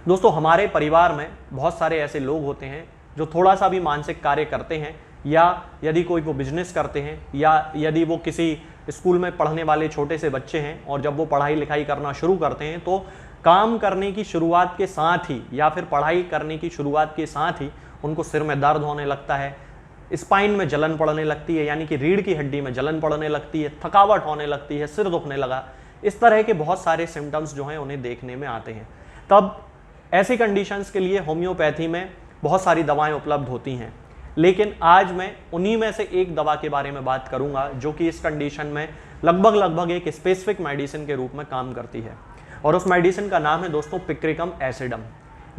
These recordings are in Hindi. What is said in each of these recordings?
दोस्तों हमारे परिवार में बहुत सारे ऐसे लोग होते हैं जो थोड़ा सा भी मानसिक कार्य करते हैं, या यदि कोई वो बिजनेस करते हैं, या यदि वो किसी स्कूल में पढ़ने वाले छोटे से बच्चे हैं और जब वो पढ़ाई लिखाई करना शुरू करते हैं तो काम करने की शुरुआत के साथ ही या फिर पढ़ाई करने की शुरुआत के साथ ही उनको सिर में दर्द होने लगता है, स्पाइन में जलन पड़ने लगती है, यानी कि रीढ़ की हड्डी में जलन पड़ने लगती है, थकावट होने लगती है, सिर दुखने लगा। इस तरह के बहुत सारे सिम्टम्स जो हैं उन्हें देखने में आते हैं। तब ऐसी कंडीशंस के लिए होम्योपैथी में बहुत सारी दवाएं उपलब्ध होती हैं, लेकिन आज मैं उन्हीं में से एक दवा के बारे में बात करूंगा जो कि इस कंडीशन में लगभग एक स्पेसिफिक मेडिसिन के रूप में काम करती है, और उस मेडिसिन का नाम है दोस्तों पिक्रिकम एसिडम।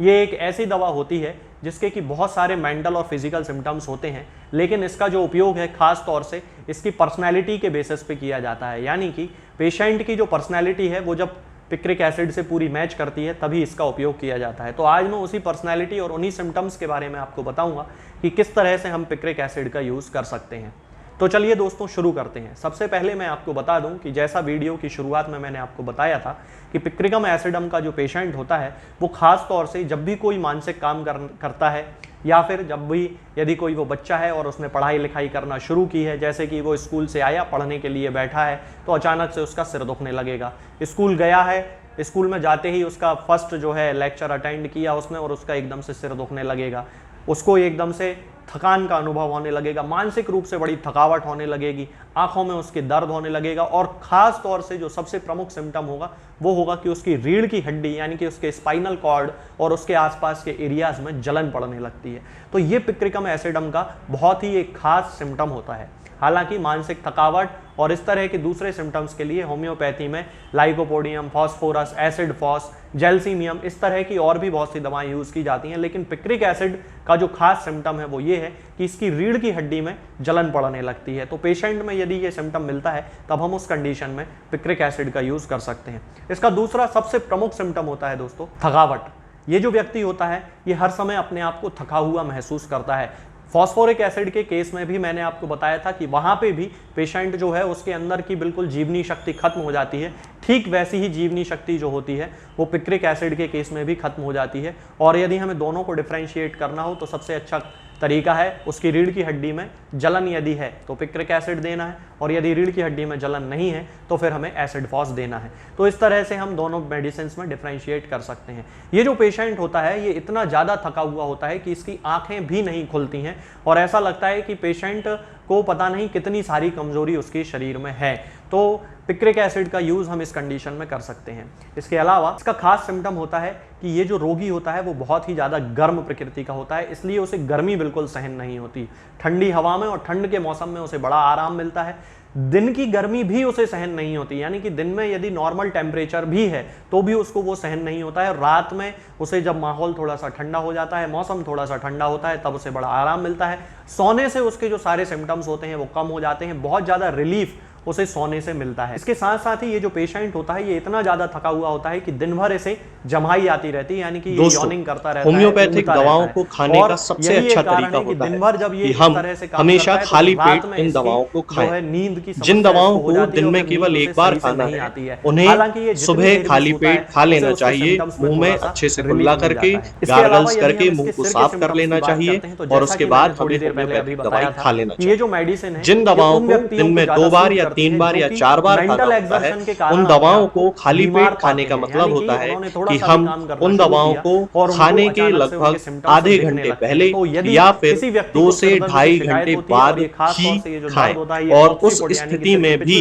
ये एक ऐसी दवा होती है जिसके कि बहुत सारे मेंटल और फिजिकल सिम्टम्स होते हैं, लेकिन इसका जो उपयोग है खास तौर से इसकी पर्सनैलिटी के बेसिस पे किया जाता है, यानी कि पेशेंट की जो पर्सनैलिटी है वो जब पिक्रिक एसिड से पूरी मैच करती है तभी इसका उपयोग किया जाता है। तो आज मैं उसी पर्सनैलिटी और उन्हीं सिम्टम्स के बारे में आपको बताऊंगा कि किस तरह से हम पिक्रिक एसिड का यूज़ कर सकते हैं। तो चलिए दोस्तों शुरू करते हैं। सबसे पहले मैं आपको बता दूं कि जैसा वीडियो की शुरुआत में मैंने आपको बताया था कि पिक्रिकम एसिडम का जो पेशेंट होता है वो खास तौर से जब भी कोई मानसिक काम करता है, या फिर जब भी यदि कोई वो बच्चा है और उसने पढ़ाई लिखाई करना शुरू की है, जैसे कि वो स्कूल से आया, पढ़ने के लिए बैठा है, तो अचानक से उसका सिर दुखने लगेगा। स्कूल गया है, स्कूल में जाते ही उसका फर्स्ट जो है लेक्चर अटेंड किया उसने और उसका एकदम से सिर दुखने लगेगा, उसको एकदम से थकान का अनुभव होने लगेगा, मानसिक रूप से बड़ी थकावट होने लगेगी, आंखों में उसके दर्द होने लगेगा, और खास तौर से जो सबसे प्रमुख सिम्टम होगा वो होगा कि उसकी रीढ़ की हड्डी यानी कि उसके स्पाइनल कॉर्ड और उसके आसपास के एरियाज में जलन पड़ने लगती है। तो ये पिक्रिकम एसिडम का बहुत ही एक खास सिम्टम होता है। हालांकि मानसिक थकावट और इस तरह के दूसरे सिम्टम्स के लिए होम्योपैथी में lycopodium, phosphorus, acid phos, gelsemium, इस तरह की और भी बहुत सी दवाएं यूज़ की जाती हैं, लेकिन पिक्रिक एसिड का जो खास सिम्टम है वो ये है कि इसकी रीढ़ की हड्डी में जलन पड़ने लगती है। तो पेशेंट में यदि ये सिम्टम मिलता है तब हम उस कंडीशन में पिक्रिक एसिड का यूज़ कर सकते हैं। इसका दूसरा सबसे प्रमुख सिम्टम होता है दोस्तों थकावट। ये जो व्यक्ति होता है ये हर समय अपने आप को थका हुआ महसूस करता है। फॉस्फोरिक एसिड के केस में भी मैंने आपको बताया था कि वहाँ पे भी पेशेंट जो है उसके अंदर की बिल्कुल जीवनी शक्ति खत्म हो जाती है। ठीक वैसी ही जीवनी शक्ति जो होती है वो पिक्रिक एसिड के केस में भी खत्म हो जाती है। और यदि हमें दोनों को डिफ्रेंशिएट करना हो तो सबसे अच्छा तरीका है उसकी रीढ़ की हड्डी में जलन यदि है तो पिक्रिक एसिड देना है, और यदि रीढ़ की हड्डी में जलन नहीं है तो फिर हमें एसिड फॉस देना है। तो इस तरह से हम दोनों मेडिसिन में डिफ्रेंशिएट कर सकते हैं। ये जो पेशेंट होता है ये इतना ज़्यादा थका हुआ होता है कि इसकी आंखें भी नहीं खुलती हैं, और ऐसा लगता है कि पेशेंट को पता नहीं कितनी सारी कमजोरी उसके शरीर में है। तो पिक्रिक एसिड का यूज़ हम इस कंडीशन में कर सकते हैं। इसके अलावा इसका खास सिम्टम होता है कि ये जो रोगी होता है वो बहुत ही ज़्यादा गर्म प्रकृति का होता है, इसलिए उसे गर्मी बिल्कुल सहन नहीं होती। ठंडी हवा में और ठंड के मौसम में उसे बड़ा आराम मिलता है। दिन की गर्मी भी उसे सहन नहीं होती, यानी कि दिन में यदि नॉर्मल टेम्परेचर भी है तो भी उसको वो सहन नहीं होता है। रात में उसे जब माहौल थोड़ा सा ठंडा हो जाता है, मौसम थोड़ा सा ठंडा होता है, तब उसे बड़ा आराम मिलता है। सोने से उसके जो सारे सिम्टम्स होते हैं वो कम हो जाते हैं, बहुत ज़्यादा रिलीफ उसे सोने से मिलता है। इसके साथ साथ ही ये जो पेशेंट होता है ये इतना ज्यादा थका हुआ होता है कि दिन भर इसे जमाई आती रहती है, यानी कि ये यॉर्निंग करता रहता है। होम्योपैथिक दवाओं को खाने का सबसे अच्छा तरीका होता है कि हम हमेशा खाली पेट इन दवाओं को खाएं। नींद की जिन दवाओं को दिन में केवल एक बार खाना है उन्हें सुबह खाली पेट खा लेना चाहिए। मुंह में अच्छे से कुल्ला करके, गार्गल्स करके मुंह को साफ कर लेना चाहिए, और उसके बाद हमें होम्योपैथिक दवाई खा लेना चाहिए। ये जो मेडिसिन है जिन दवाओं को दिन में 2 बार या 3 बार या 4 बार खाना होता है, उन दवाओं को खाली पेट खाने का मतलब होता है कि हम उन दवाओं को खाने के लगभग आधे घंटे पहले या फिर 2 से 2.5 घंटे बाद ही खाएं। और उस स्थिति में भी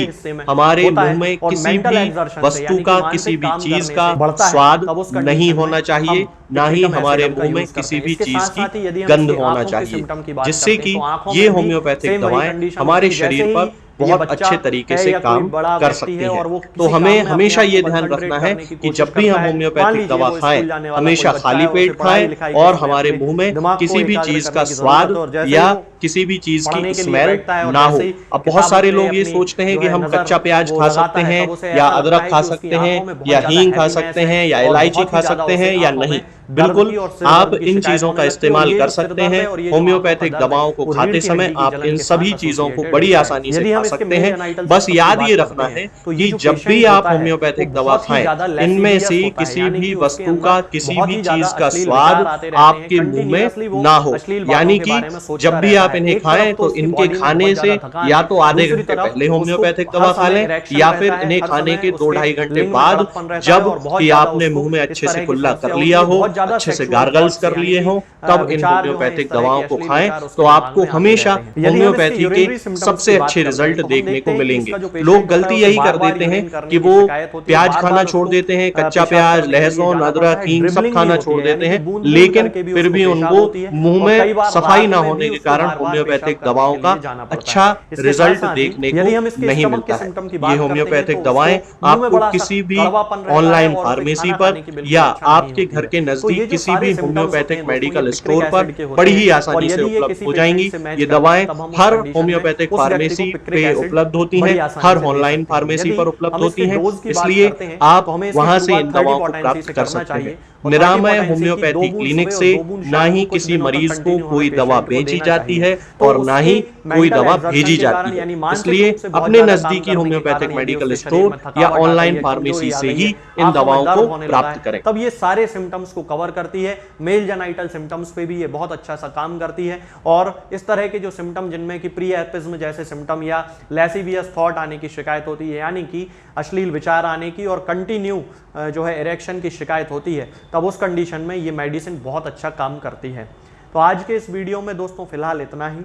हमारे मुंह में किसी भी वस्तु का, किसी भी चीज का स्वाद नहीं होना चाहिए, ना ही हमारे मुंह में किसी भी चीज की गंध होना चाहिए, जिससे कि ये होम्योपैथिक दवाएं हमारे शरीर पर बहुत अच्छे तरीके से काम कर सकती है। तो हमें हमेशा ये ध्यान रखना है कि जब भी हम होम्योपैथिक दवा खाएं हमेशा खाली पेट खाएं, और हमारे मुंह में किसी भी चीज का स्वाद या किसी भी चीज की स्मेल ना हो। अब बहुत सारे लोग ये सोचते हैं कि हम कच्चा प्याज खा सकते हैं, या अदरक खा सकते हैं, या हींग खा सकते हैं, या इलायची खा सकते हैं या नहीं। बिल्कुल आप इन चीजों का इस्तेमाल कर सकते हैं। होम्योपैथिक दवाओं को खाते समय आप इन सभी चीजों को बड़ी आसानी से खा सकते हैं। बस याद ये रखना है कि जब भी आप होम्योपैथिक दवा खाएं, इनमें से किसी भी वस्तु का, किसी भी चीज का स्वाद आपके मुंह में ना हो। यानी कि जब भी आप इन्हें खाएं तो इनके खाने से या तो आधे घंटे पहले होम्योपैथिक दवा खा लें, या फिर इन्हें खाने के 2-2.5 घंटे बाद, जब कि आपने मुंह में अच्छे से कुल्ला कर लिया हो, अच्छे से गार्गल्स कर लिए हो, तब इन होम्योपैथिक दवाओं को खाएं। तो आपको हमेशा होम्योपैथी के सबसे अच्छे रिजल्ट देखने को मिलेंगे। लोग गलती यही कर देते हैं कि वो प्याज खाना छोड़ देते हैं, कच्चा प्याज, लहसुन, अदरक, हींग सब खाना छोड़ देते हैं, लेकिन फिर भी उनको मुंह में सफाई ना होने के कारण होम्योपैथिक दवाओं का अच्छा रिजल्ट देखने को नहीं मिलता है। ये होम्योपैथिक दवाएं आपको किसी भी ऑनलाइन फार्मेसी पर या आपके घर के नजदीक किसी भी होम्योपैथिक मेडिकल स्टोर पर बड़ी ही आसानी से उपलब्ध हो जाएंगी। ये दवाएं हर होम्योपैथिक फार्मेसी पे उपलब्ध होती हैं, हर ऑनलाइन फार्मेसी पर उपलब्ध होती हैं, इसलिए आप वहां से इन दवाओं को प्राप्त कर सकते हैं। निरामय होम्योपैथी क्लिनिक से ना ही किसी मरीज को कोई दवा बेची जाती है और ना ही कोई दवा भेजी जाती है। इसलिए अपने नजदीकी होम्योपैथिक मेडिकल स्टोर या ऑनलाइन फार्मेसी से ही इन दवाओं को प्राप्त करें। तब ये सारे सिम्टम्स को कवर करती है। मेल जेनाइटल सिम्टम्स पे भी ये बहुत अच्छा सा काम करती है। और इस तरह के जो सिम्टम जिनमें कि प्रीएपिज्म जैसे सिम्टम या लैसिवियस थॉट आने की शिकायत होती है, यानी कि अश्लील विचार आने की और कंटिन्यू जो है इरेक्शन की शिकायत होती है, तब उस कंडीशन में ये मेडिसिन बहुत अच्छा काम करती है। तो आज के इस वीडियो में दोस्तों फिलहाल इतना ही।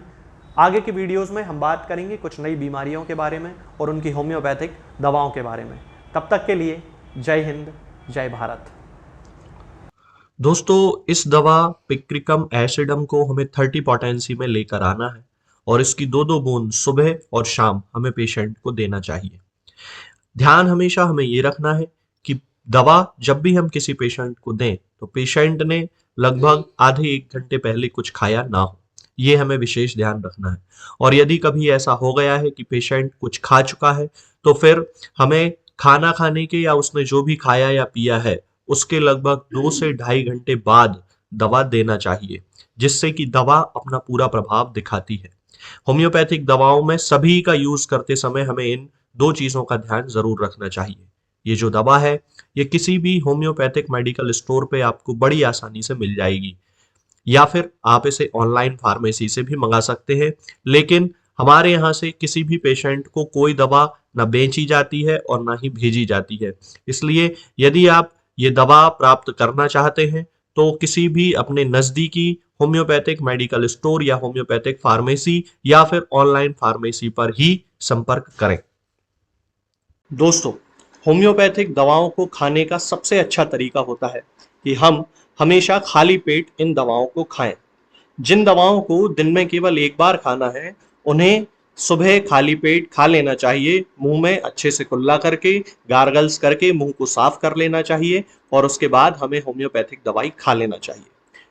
आगे के वीडियोस में हम बात करेंगे कुछ नई बीमारियों के बारे में और उनकी होम्योपैथिक दवाओं के बारे में। तब तक के लिए जय हिंद, जय भारत। दोस्तों, इस दवा पिक्रिकम एसिडम को हमें 30 पोटेंसी में लेकर आना है और इसकी 2-2 बूंद सुबह और शाम हमें पेशेंट को देना चाहिए। ध्यान हमेशा हमें ये रखना है कि दवा जब भी हम किसी पेशेंट को दें तो पेशेंट ने लगभग आधे 1 घंटे पहले कुछ खाया ना हो, ये हमें विशेष ध्यान रखना है। और यदि कभी ऐसा हो गया है कि पेशेंट कुछ खा चुका है तो फिर हमें खाना खाने के या उसने जो भी खाया या पिया है उसके लगभग 2 से 2.5 घंटे बाद दवा देना चाहिए, जिससे कि दवा अपना पूरा प्रभाव दिखाती है। होम्योपैथिक दवाओं में सभी का यूज करते समय हमें इन 2 चीजों का ध्यान जरूर रखना चाहिए। ये जो दवा है ये किसी भी होम्योपैथिक मेडिकल स्टोर पे आपको बड़ी आसानी से मिल जाएगी, या फिर आप इसे ऑनलाइन फार्मेसी से भी मंगा सकते हैं। लेकिन हमारे यहाँ से किसी भी पेशेंट को कोई दवा ना बेची जाती है और ना ही भेजी जाती है। इसलिए यदि आप ये दवा प्राप्त करना चाहते हैं तो किसी भी अपने नजदीकी होम्योपैथिक मेडिकल स्टोर या होम्योपैथिक फार्मेसी या फिर ऑनलाइन फार्मेसी पर ही संपर्क करें। दोस्तों, होम्योपैथिक दवाओं को खाने का सबसे अच्छा तरीका होता है कि हम हमेशा खाली पेट इन दवाओं को खाएं। जिन दवाओं को दिन में केवल एक बार खाना है उन्हें सुबह खाली पेट खा लेना चाहिए, मुंह में अच्छे से कुल्ला करके, गार्गल्स करके मुंह को साफ कर लेना चाहिए और उसके बाद हमें होम्योपैथिक दवाई खा लेना चाहिए।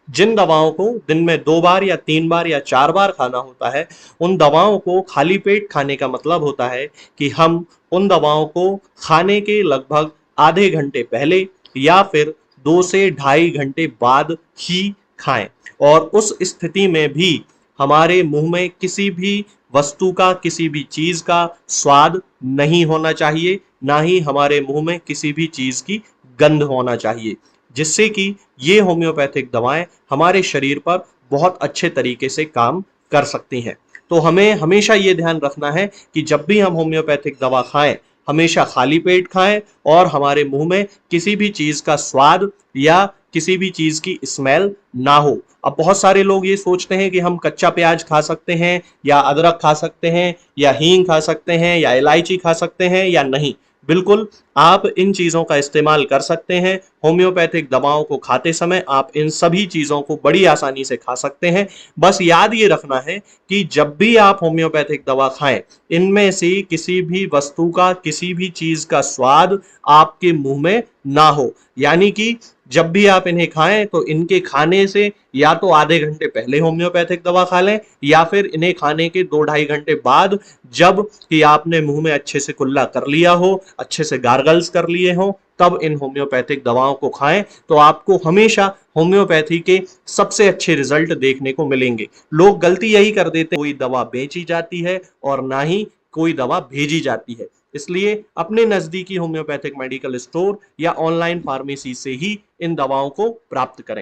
जिन दवाओं को दिन में 2 बार या 3 बार या 4 बार खाना होता है, उन दवाओं को खाली पेट खाने का मतलब होता है कि हम उन दवाओं को खाने के लगभग आधे घंटे पहले या फिर 2 से 2.5 घंटे बाद ही खाएं। और उस स्थिति में भी हमारे मुंह में किसी भी वस्तु का, किसी भी चीज का स्वाद नहीं होना चाहिए, ना ही हमारे मुंह में किसी भी चीज की गंध होना चाहिए, जिससे कि ये होम्योपैथिक दवाएं हमारे शरीर पर बहुत अच्छे तरीके से काम कर सकती हैं। तो हमें हमेशा ये ध्यान रखना है कि जब भी हम होम्योपैथिक दवा खाएं हमेशा खाली पेट खाएं और हमारे मुंह में किसी भी चीज का स्वाद या किसी भी चीज की स्मेल ना हो। अब बहुत सारे लोग ये सोचते हैं कि हम कच्चा प्याज खा सकते हैं या अदरक खा सकते हैं या हींग खा सकते हैं या इलायची खा सकते हैं या नहीं। बिल्कुल आप इन चीजों का इस्तेमाल कर सकते हैं। होम्योपैथिक दवाओं को खाते समय आप इन सभी चीजों को बड़ी आसानी से खा सकते हैं। बस याद ये रखना है कि जब भी आप होम्योपैथिक दवा खाएं, इनमें से किसी भी वस्तु का, किसी भी चीज का स्वाद आपके मुंह में ना हो। यानी कि जब भी आप इन्हें खाएं तो इनके खाने से या तो आधे घंटे पहले होम्योपैथिक दवा खा लें या फिर इन्हें खाने के 2-2.5 घंटे बाद, जब कि आपने मुंह में अच्छे से कुल्ला कर लिया हो, अच्छे से गार्गल्स कर लिए हो, तब इन होम्योपैथिक दवाओं को खाएं। तो आपको हमेशा होम्योपैथी के सबसे अच्छे रिजल्ट देखने को मिलेंगे। लोग गलती यही कर देते हैं, कोई दवा बेची जाती है और ना ही कोई दवा भेजी जाती है। इसलिए अपने नजदीकी होम्योपैथिक मेडिकल स्टोर या ऑनलाइन फार्मेसी से ही इन दवाओं को प्राप्त करें।